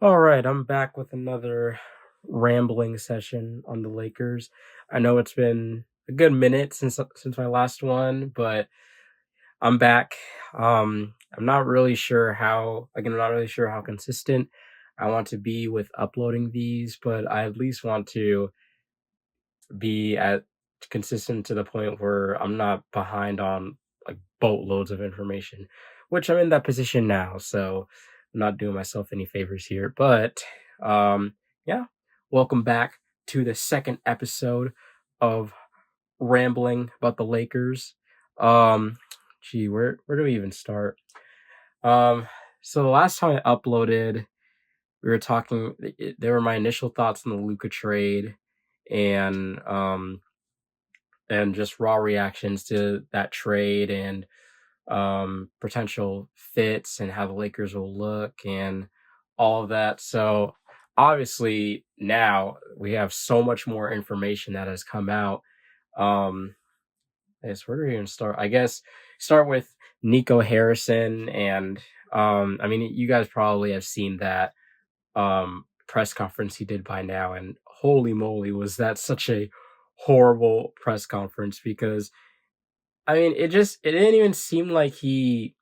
All right, I'm back with another rambling session on the Lakers. I know it's been a good minute since my last one, but I'm back. I'm not really sure how I'm not really sure how consistent I want to be with uploading these, but I at least want to be at consistent to the point where I'm not behind on like boatloads of information, which I'm in that position now. So I'm not doing myself any favors here. But yeah, welcome back to the second episode of rambling about the Lakers. Um, where do we even start? Um, so the last time I uploaded, we were talking. They were my initial thoughts on the Luca trade, and just raw reactions to that trade and potential fits and how the Lakers will look and all of that. So obviously now we have so much more information that has come out. Um, where do we even start? I guess start with Nico Harrison and I mean you guys probably have seen that press conference he did by now, and holy moly, was that such a horrible press conference because I mean it didn't even seem like he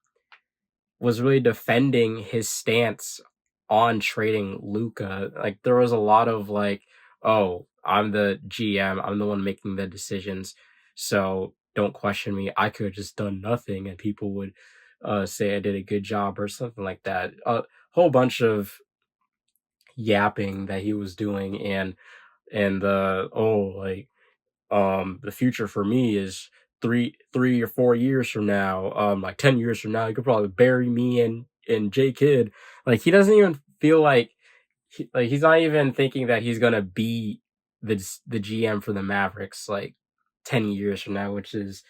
was really defending his stance on trading Luca. Like there was a lot of like, oh, I'm the GM, I'm the one making the decisions, so don't question me. I could have just done nothing, and people would say I did a good job or something like that. A whole bunch of yapping that he was doing, and the the future for me is three or 4 years from now, like 10 years from now, you could probably bury me and J Kidd. Like he doesn't even feel like he's not even thinking that he's gonna be the GM for the Mavericks like 10 years from now, which is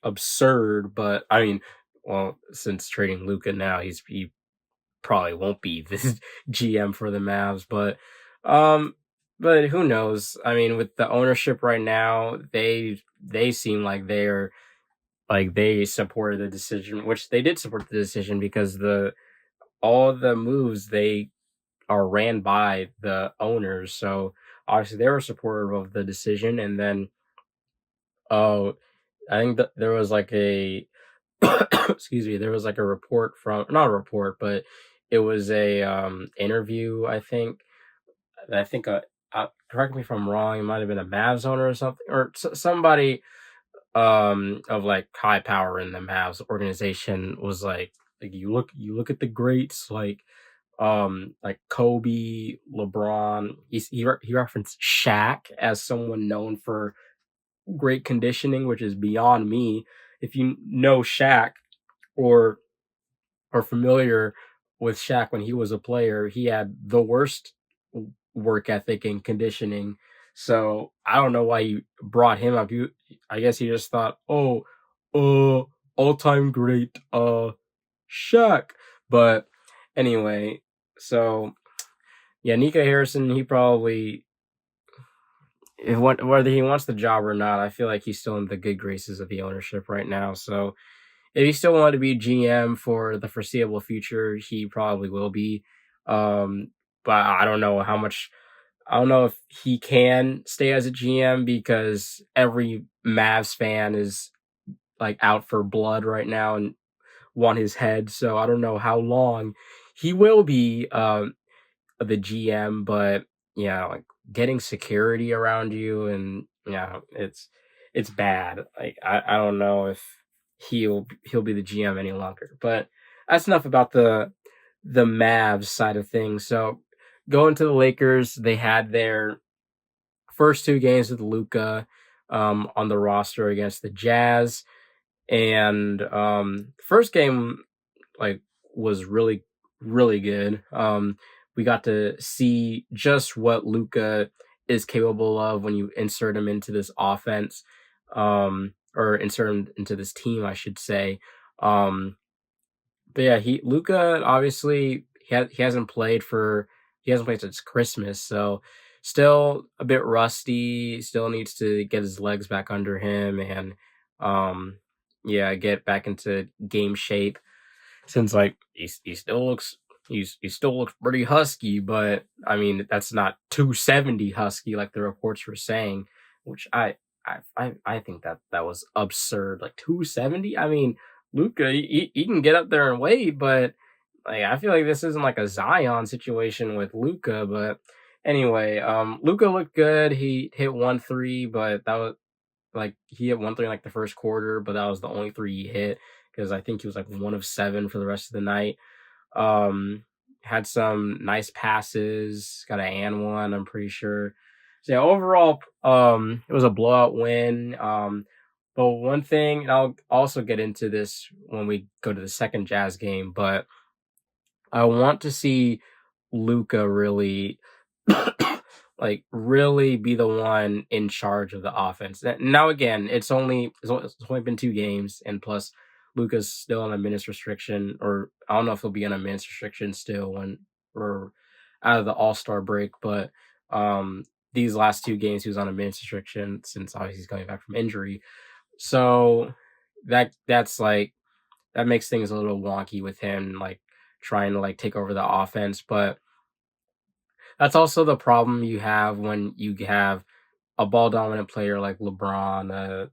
absurd. But I mean, well, since trading Luca now, he probably won't be the GM for the Mavs, um but who knows? I mean, with the ownership right now, they seem like they supported the decision, which they did support the decision because the all the moves they are ran by the owners. So obviously they were supportive of the decision, and then oh, I think that there was like a excuse me, there was like a report from not a report, but it was a interview. I think correct me if I'm wrong. It might have been a Mavs owner or something, or somebody of like high power in the Mavs organization was like you look at the greats like Kobe, LeBron. He referenced Shaq as someone known for great conditioning, which is beyond me. If you know Shaq or are familiar with Shaq when he was a player, he had the worst work ethic and conditioning. So I don't know why you brought him up. I guess he just thought, oh, all time great, Shaq. But anyway, so yeah, Nico Harrison, he probably whether he wants the job or not, I feel like he's still in the good graces of the ownership right now. So if he still wanted to be GM for the foreseeable future, he probably will be. Um, but I don't know how much. I don't know if he can stay as a GM because every Mavs fan is like out for blood right now and want his head. So I don't know how long he will be the GM. But yeah, like getting security around you, and yeah, it's bad. Like I don't know if he'll be the GM any longer. But that's enough about the Mavs side of things. So going to the Lakers, they had their first two games with Luca on the roster against the Jazz, and first game like was really good. We got to see just what Luca is capable of when you insert him into this offense, or insert him into this team, I should say. Um, but yeah, he Luca obviously he hasn't played since Christmas, so still a bit rusty. Still needs to get his legs back under him and yeah, get back into game shape since like he still looks he still looks pretty husky, but I mean that's not 270 husky like the reports were saying, which I think that was absurd. Like 270. I mean, Luca, he can get up there and weigh, but like I feel like this isn't like a Zion situation with Luca. But anyway, Luca looked good. He hit 1 3, but that was like he hit 1 3 in like the first quarter, but that was the only three he hit because I think he was like 1 of 7 for the rest of the night. Um, had some nice passes, got an and one, I'm pretty sure. So yeah, overall, it was a blowout win. But one thing, and I'll also get into this when we go to the second Jazz game, but I want to see Luca really like really be the one in charge of the offense. Now again, it's only been 2 games, and plus Luca's still on a minutes restriction, or I don't know if he'll be on a minutes restriction still when we're out of the All-Star break, but these last 2 games he was on a minutes restriction since obviously he's coming back from injury. So that's like that makes things a little wonky with him like trying to like take over the offense, but that's also the problem you have when you have a ball dominant player like LeBron,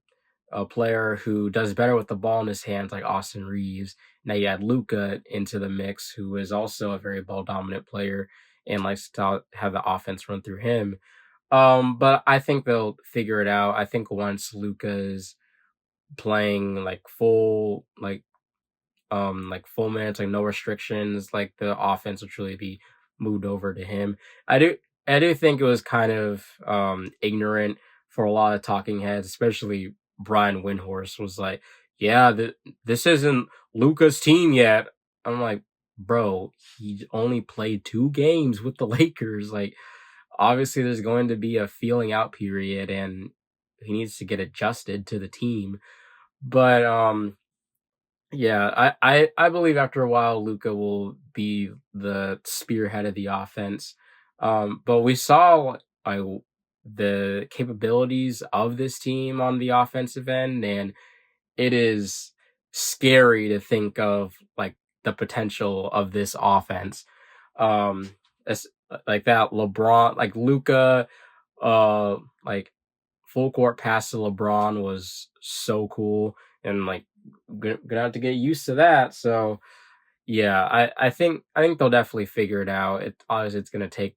a player who does better with the ball in his hands like Austin Reeves. Now you add Luca into the mix, who is also a very ball dominant player and likes to have the offense run through him. But I think they'll figure it out. I think once Luca is playing like full minutes, like no restrictions, like the offense will truly be moved over to him. I do I do think it was kind of ignorant for a lot of talking heads, especially Brian Windhorst was like, "Yeah, this isn't Luca's team yet." I'm like, "Bro, he only played 2 games with the Lakers. Like, obviously, there's going to be a feeling out period, and he needs to get adjusted to the team." But yeah, I believe after a while Luca will be the spearhead of the offense. But we saw the capabilities of this team on the offensive end, and it is scary to think of like the potential of this offense. Um, as, like that LeBron, like Luca, uh, like full court pass to LeBron was so cool, and like gonna have to get used to that. So yeah, I think they'll definitely figure it out. It obviously it's gonna take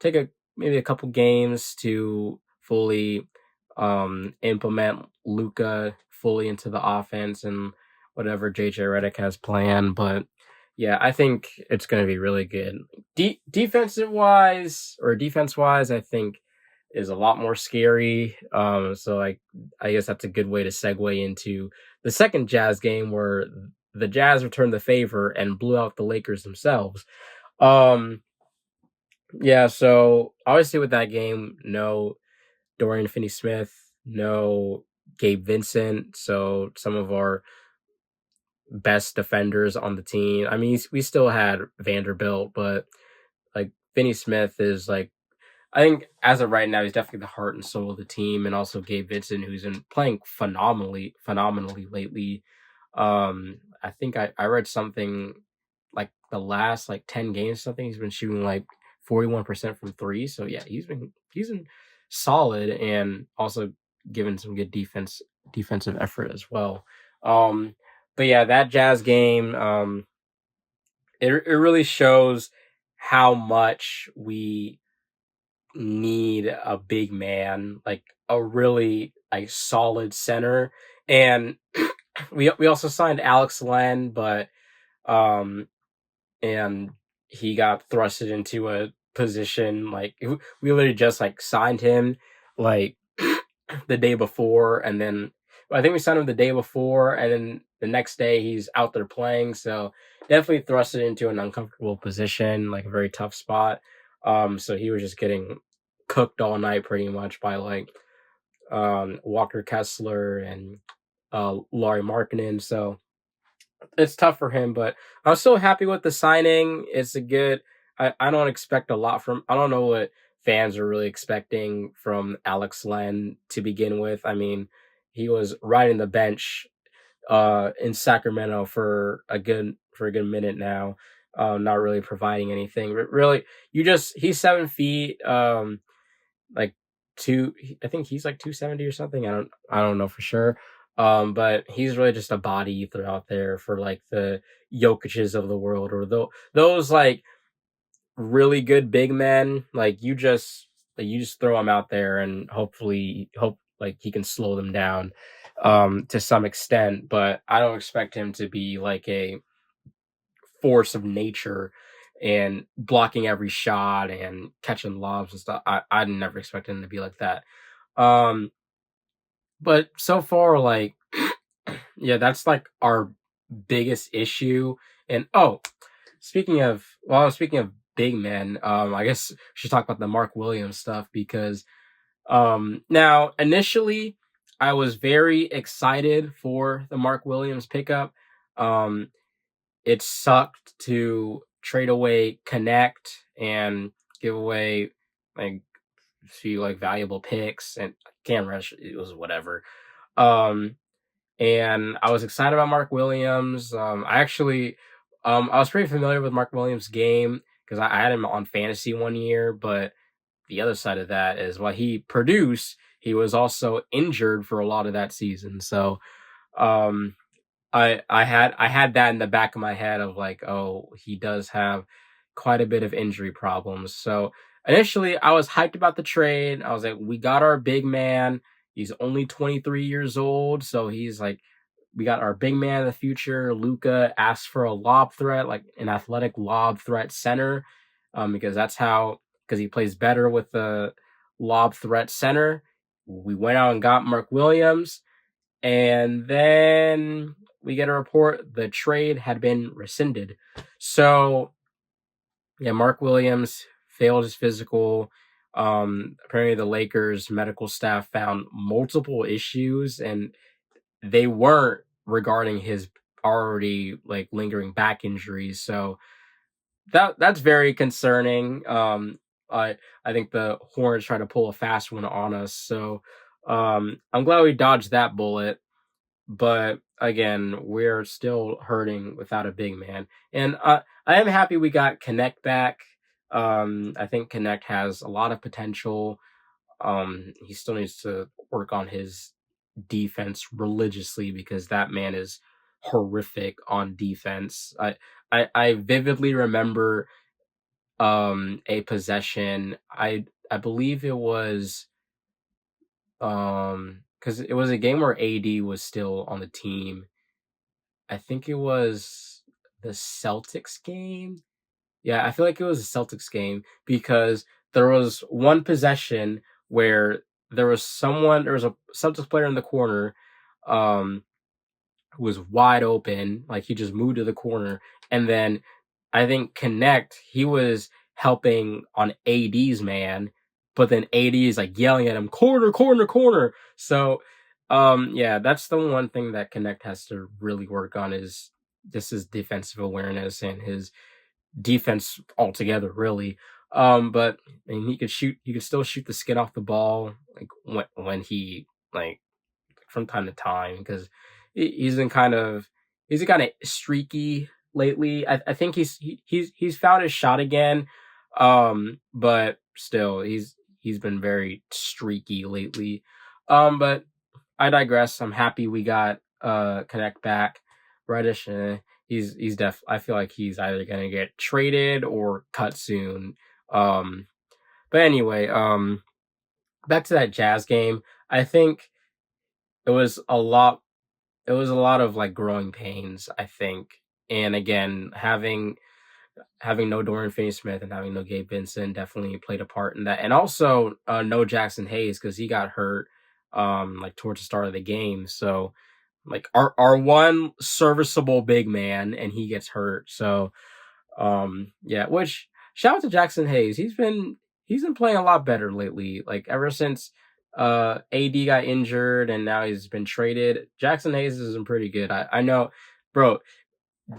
a maybe a couple games to fully implement Luca fully into the offense and whatever JJ Redick has planned. But yeah, I think it's gonna be really good. Defense wise, I think is a lot more scary. So like I guess that's a good way to segue into the second Jazz game where the Jazz returned the favor and blew out the Lakers themselves. Um, yeah, so obviously with that game, no Dorian Finney-Smith, no Gabe Vincent, so some of our best defenders on the team. I mean, we still had Vanderbilt, but like Finney-Smith is like I think as of right now, he's definitely the heart and soul of the team, and also Gabe Vincent, who's been playing phenomenally lately. I think I read something like the last like 10 games, something he's been shooting like 41% from three. So yeah, he's been solid and also given some good defensive effort as well. Um, but yeah, that Jazz game, it really shows how much we need a big man, like a really like solid center. And we also signed Alex Len, but um and he got thrusted into a position like we literally just like signed him like the day before, and then I think we signed him the day before, and then the next day he's out there playing. So definitely thrusted into an uncomfortable position, like a very tough spot. So he was just getting cooked all night pretty much by like Walker Kessler and Laurie Markkinen. So it's tough for him, but I'm still happy with the signing. It's a good. I don't expect a lot from. I don't know what fans are really expecting from Alex Len to begin with. I mean, he was riding the bench in Sacramento for a good minute now. not really providing anything. Really, he's 7 feet, like I think he's like 270 or something. I don't know for sure. But he's really just a body ether out there for like the Jokic's of the world, or those like really good big men. You just throw him out there and hopefully hope like he can slow them down to some extent. But I don't expect him to be like a force of nature and blocking every shot and catching lobs and stuff. I never expected him to be like that. Um, but so far, like, yeah, that's like our biggest issue. And speaking of big men, I guess we should talk about the Mark Williams stuff because now initially I was very excited for the Mark Williams pickup. Um, it sucked to trade away Connect and give away like a few like valuable picks and Cam Rush. It was whatever. Um, and I was excited about Mark Williams. I was pretty familiar with Mark Williams' game because I had him on fantasy one year. But the other side of that is while he produced, he was also injured for a lot of that season. So um, I had that in the back of my head of like, oh, he does have quite a bit of injury problems. So initially I was hyped about the trade. I was like, we got our big man. He's only 23 years old, so he's like we got our big man of the future. Luca asked for a lob threat, like an athletic lob threat center, because he plays better with the lob threat center. We went out and got Mark Williams, and then we get a report the trade had been rescinded. So yeah, Mark Williams failed his physical. Apparently the Lakers medical staff found multiple issues, and they weren't regarding his already like lingering back injuries. So that's very concerning. I think the Hornets try to pull a fast one on us. So I'm glad we dodged that bullet. But again, we're still hurting without a big man. And I am happy we got Connect back. I think Connect has a lot of potential. He still needs to work on his defense religiously because that man is horrific on defense. I vividly remember a possession. I believe it was because it was a game where AD was still on the team. I think it was the Celtics game. Yeah, I feel like it was a Celtics game because there was one possession where there was a Celtics player in the corner, um, who was wide open, like he just moved to the corner, and then I think Connect, he was helping on AD's man, but then AD is like yelling at him, corner, corner, corner. So, yeah, that's the one thing that Connect has to really work on is this is defensive awareness and his defense altogether, really. But I mean, he could still shoot the skin off the ball, like when he like from time to time because he's been kind of he's kind of streaky lately. I think he's found his shot again, but still he's been very streaky lately. But I digress. I'm happy we got Connect back. Reddish, I feel like he's either gonna get traded or cut soon. Um, but anyway, back to that Jazz game. I think it was a lot. It was a lot of like growing pains. I think, and again, having no Dorian Finney-Smith and having no Gabe Vincent definitely played a part in that, and also no Jackson Hayes because he got hurt like towards the start of the game. So like our one serviceable big man and he gets hurt. So yeah, which shout out to Jackson Hayes. He's been playing a lot better lately. Like ever since AD got injured and now he's been traded, Jackson Hayes has been pretty good. I know, bro.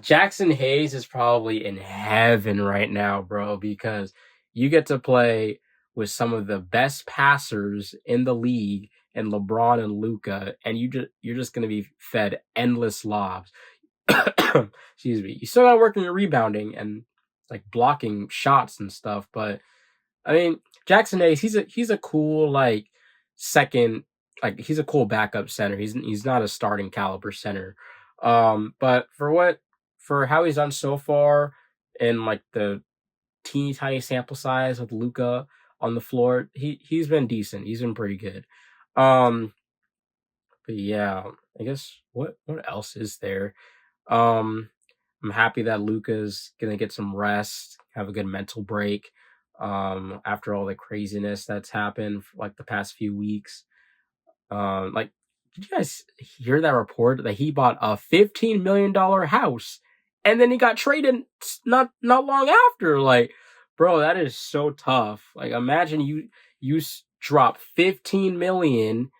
Jackson Hayes is probably in heaven right now, bro, because you get to play with some of the best passers in the league and LeBron and Luca, and you're just gonna be fed endless lobs. excuse me, you still got to work on your rebounding and like blocking shots and stuff. But I mean, Jackson Hayes, he's a cool like second, like he's a cool backup center. He's not a starting caliber center. But for how he's done so far in like the teeny tiny sample size with Luca on the floor, he's been decent. He's been pretty good. Um, but yeah, I guess what else is there? Um, I'm happy that Luca's gonna get some rest, have a good mental break. After all the craziness that's happened for like the past few weeks. Like, did you guys hear that report that he bought a $15 million house and then he got traded not long after? Like, bro, that is so tough. Like, imagine you drop 15 million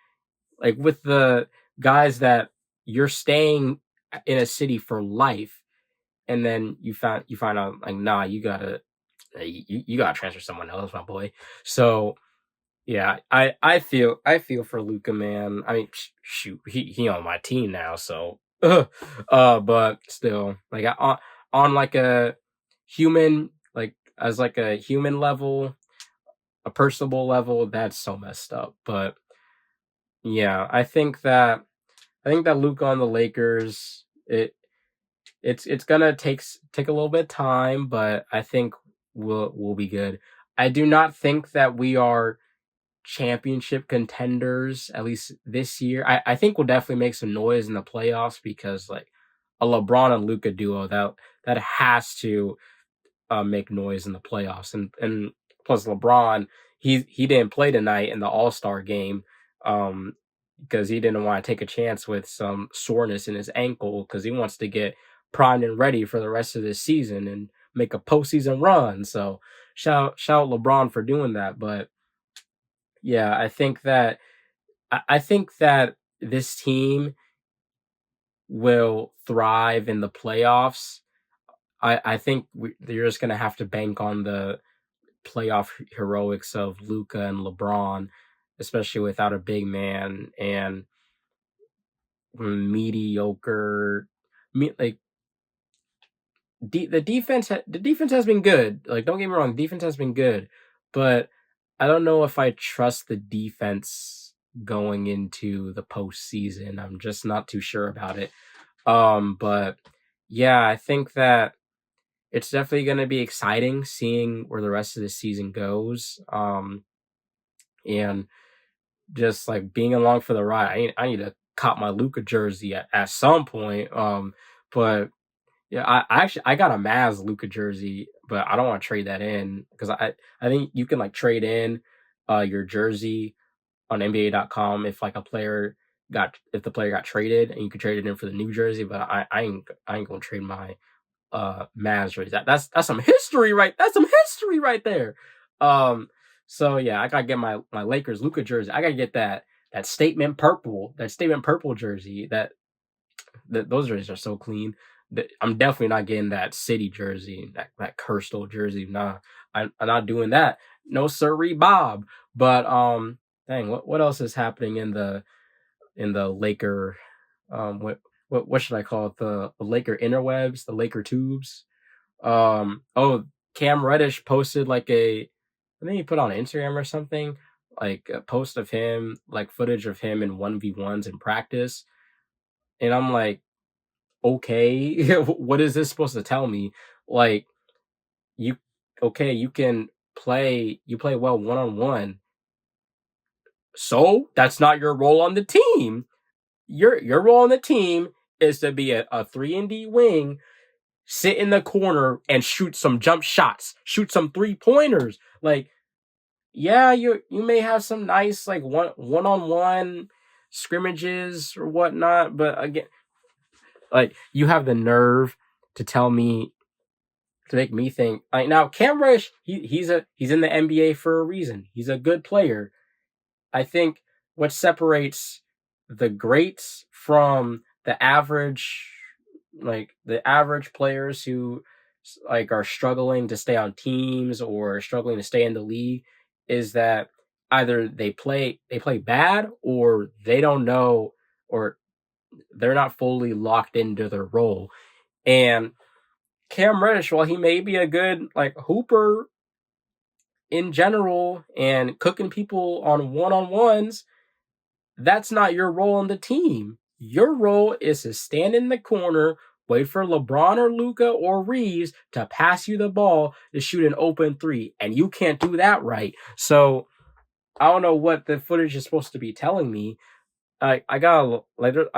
like with the guys that you're staying in a city for life, and then you find out like, nah, you gotta transfer someone else, my boy. So yeah, I feel for Luca, man. I mean, shoot, he on my team now, so but still, like on like a human, like as like a human level, a personable level, that's so messed up. But yeah, I think that Luca on the Lakers, it's gonna take a little bit of time, but I think we'll be good. I do not think that we are championship contenders, at least this year. I think we'll definitely make some noise in the playoffs because like a LeBron and Luca duo that has to make noise in the playoffs. And plus LeBron, he didn't play tonight in the All-Star game because he didn't want to take a chance with some soreness in his ankle because he wants to get primed and ready for the rest of this season and make a postseason run. So shout out LeBron for doing that. But yeah, I think that this team will thrive in the playoffs. I think you're just gonna have to bank on the playoff heroics of Luca and LeBron, especially without a big man and mediocre. Like the defense has been good. Like don't get me wrong, the defense has been good, but I don't know if I trust the defense going into the postseason. I'm just not too sure about it. But yeah, I think that it's definitely going to be exciting seeing where the rest of the season goes. And just like being along for the ride. I need to cop my Luca jersey at some point. But yeah, I got a Mavs Luca jersey, but I don't want to trade that in because I think you can like trade in your jersey on NBA.com if the player got traded and you could trade it in for the new jersey. But I ain't gonna trade my Mavs jersey. That's some history, right? That's some history right there. Um, so yeah, I gotta get my Lakers Luca jersey. I gotta get that statement purple jersey. Those jerseys are so clean. I'm definitely not getting that city jersey, that cursed old jersey. Nah, I'm not doing that. No sirree, Bob. But dang, what else is happening in the Laker what should I call it? The Laker interwebs, the Laker tubes. Oh, Cam Reddish posted like I think he put on Instagram or something, like a post of him, like footage of him in 1v1s in practice. And I'm like, okay, what is this supposed to tell me? Like, you, okay, you play well one on one. So that's not your role on the team. Your role on the team is to be a 3-and-D wing, sit in the corner and shoot some jump shots, shoot some 3-pointers. Like, yeah, you may have some nice like one-on-one scrimmages or whatnot, but again, like you have the nerve to tell me to make me think like now Cam Reddish, he's in the NBA for a reason. He's a good player. I think what separates the greats from the average players who like are struggling to stay on teams or struggling to stay in the league is that either they play bad or they don't know or they're not fully locked into their role. And Cam Reddish, while he may be a good like hooper in general and cooking people on one-on-ones, that's not your role on the team. Your role is to stand in the corner, wait for LeBron or Luka or Reeves to pass you the ball to shoot an open three, and you can't do that right. So I don't know what the footage is supposed to be telling me. I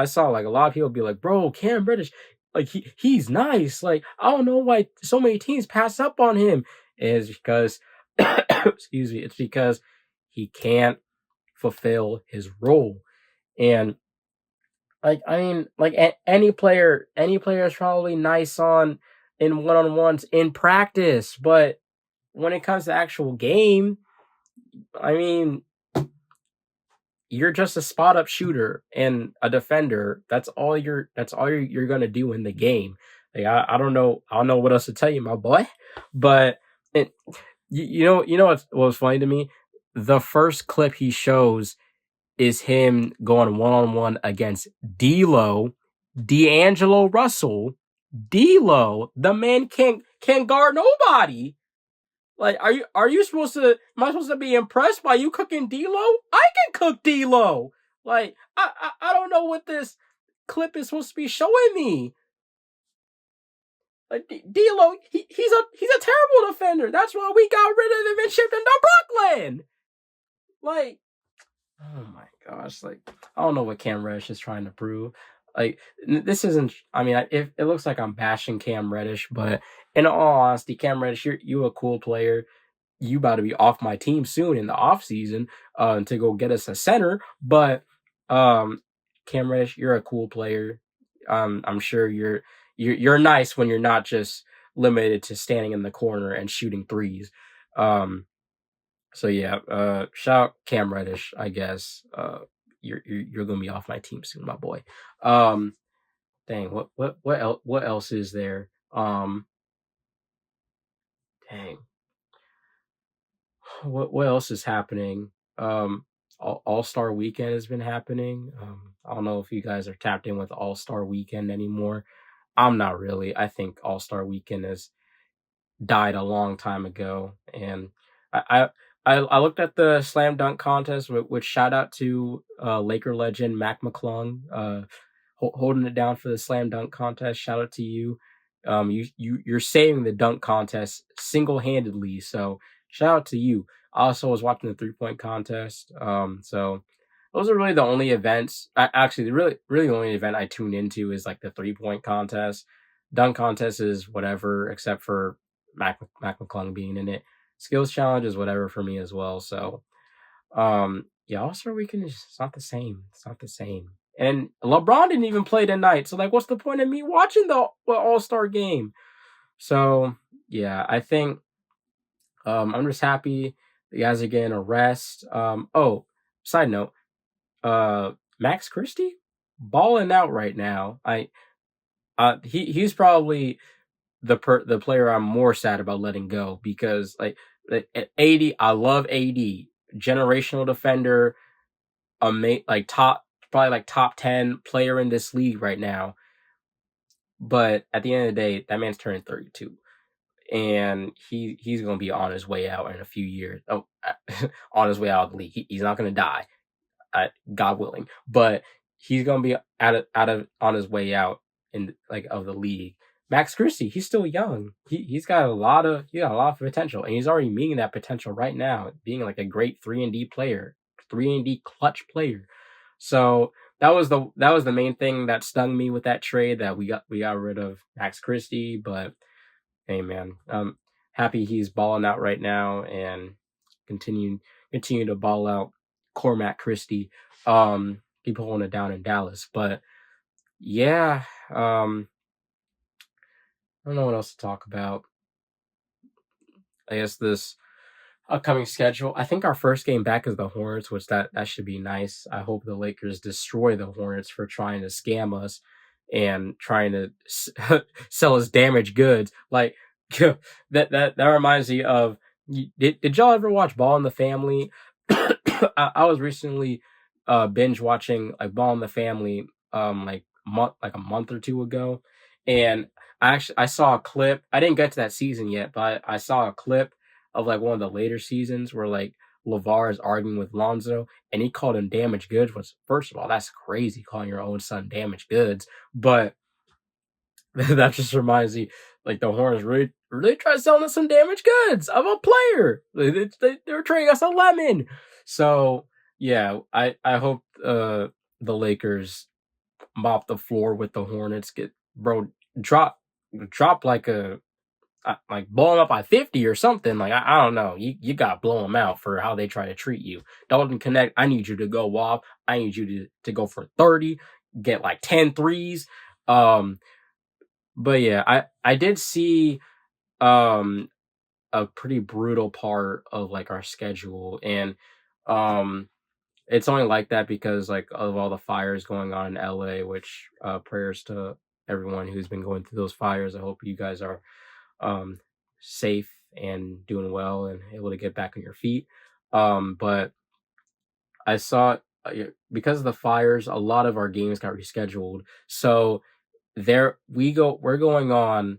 saw like a lot of people be like, bro, Cam Reddish, like he's nice. Like I don't know why so many teams pass up on him. And it's because excuse me, it's because he can't fulfill his role. And like I mean, like any player is probably nice on in one-on-ones in practice, but when it comes to actual game, I mean, you're just a spot up shooter and a defender. You're gonna do in the game. Like I don't know what else to tell you, my boy. But it, you know what was funny to me? The first clip he shows is him going one-on-one against D'Angelo Russell. D'Lo, the man can't guard nobody. Like, are you supposed to? Am I supposed to be impressed by you cooking D'Lo? I can cook D'Lo. Like, I don't know what this clip is supposed to be showing me. Like D'Lo, he's a terrible defender. That's why we got rid of him and shipped him to Brooklyn. Like, oh my gosh! Like, I don't know what Cam Reddish is trying to prove. Like, this isn't. I mean, it looks like I'm bashing Cam Reddish, but in all honesty, Cam Reddish, you're a cool player. You about to be off my team soon in the off season to go get us a center. But Cam Reddish, you're a cool player. I'm sure you're nice when you're not just limited to standing in the corner and shooting threes. So yeah, shout out Cam Reddish, I guess. You're gonna be off my team soon, my boy. Dang, what else is there? Dang. What else is happening? All-Star Weekend has been happening. I don't know if you guys are tapped in with All-Star Weekend anymore. I'm not really. I think All-Star Weekend has died a long time ago, and I looked at the slam dunk contest, which shout out to Laker legend Mac McClung, holding it down for the slam dunk contest. Shout out to you. You're saving the dunk contest single handedly. So shout out to you. I also was watching the 3-point contest. So those are really the only events. Actually, the really the only event I tune into is like the 3-point contest. Dunk contest is whatever, except for Mac McClung being in it. Skills challenge is whatever for me as well. So, yeah, All-Star Weekend is it's not the same. It's not the same. And LeBron didn't even play tonight. So, like, what's the point of me watching the All-Star game? So, yeah, I think I'm just happy the guys are getting a rest. Side note, Max Christie balling out right now. He's probably the player I'm more sad about letting go because like at 80, I love AD, generational defender, like top 10 player in this league right now. But at the end of the day, that man's turning 32, and he's gonna be on his way out in a few years. Oh, on his way out of the league, he's not gonna die, God willing, but he's gonna be on his way out in like of the league. Max Christie, he's still young. He's got a lot of potential, and he's already meeting that potential right now, being like a great 3-and-D player, 3-and-D clutch player. So that was the main thing that stung me with that trade, that we got rid of Max Christie. But hey, man, I'm happy he's balling out right now and continue to ball out. Cormac Christie, keep holding it down in Dallas. But yeah, I don't know what else to talk about. I guess this upcoming schedule. I think our first game back is the Hornets, which that should be nice. I hope the Lakers destroy the Hornets for trying to scam us and trying to sell us damaged goods. Like that reminds me of. Did y'all ever watch Ball in the Family? I was recently binge watching like Ball in the Family like a month or two ago, and I saw a clip. I didn't get to that season yet, but I saw a clip of like one of the later seasons where like LeVar is arguing with Lonzo, and he called him damaged goods. Was first of all, that's crazy calling your own son damaged goods, but that just reminds me, like the Hornets really tried selling us some damaged goods of a player. They were trading us a lemon. So yeah, I hope the Lakers mop the floor with the Hornets. Get bro drop drop like a like blow them up by 50 or something. Like I don't know. You got to blow them out for how they try to treat you. Dalton Connect, I need you to go off. I need you to go for 30, get like 10 threes. But yeah, I did see um a pretty brutal part of like our schedule, and um it's only like that because like of all the fires going on in LA, which prayers to everyone who's been going through those fires. I hope you guys are um safe and doing well and able to get back on your feet. But I saw because of the fires, a lot of our games got rescheduled. So we're going on,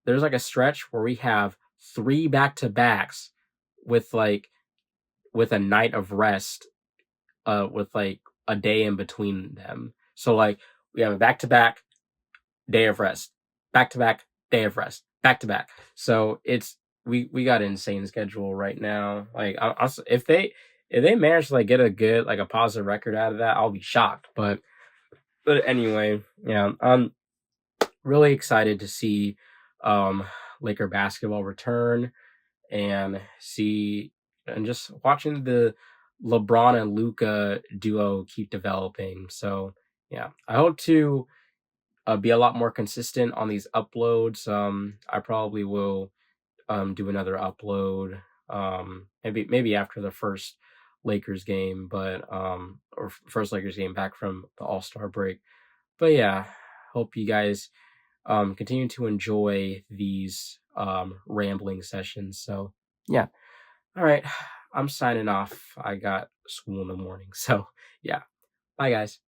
there's like a stretch where we have three back-to-backs with like with a night of rest, with like a day in between them. So like we have a back-to-back day of rest, back-to-back day of rest, back-to-back. So it's we got an insane schedule right now. Like if they manage to like get a good like a positive record out of that, I'll be shocked. But anyway, yeah, I'm really excited to see um Laker basketball return and see and just watching the LeBron and Luca duo keep developing. So yeah, I hope to be a lot more consistent on these uploads. I probably will do another upload maybe after the first Lakers game, but or first Lakers game back from the All-Star break. But yeah, hope you guys continue to enjoy these rambling sessions. So yeah. All right. I'm signing off. I got school in the morning. So yeah. Bye guys.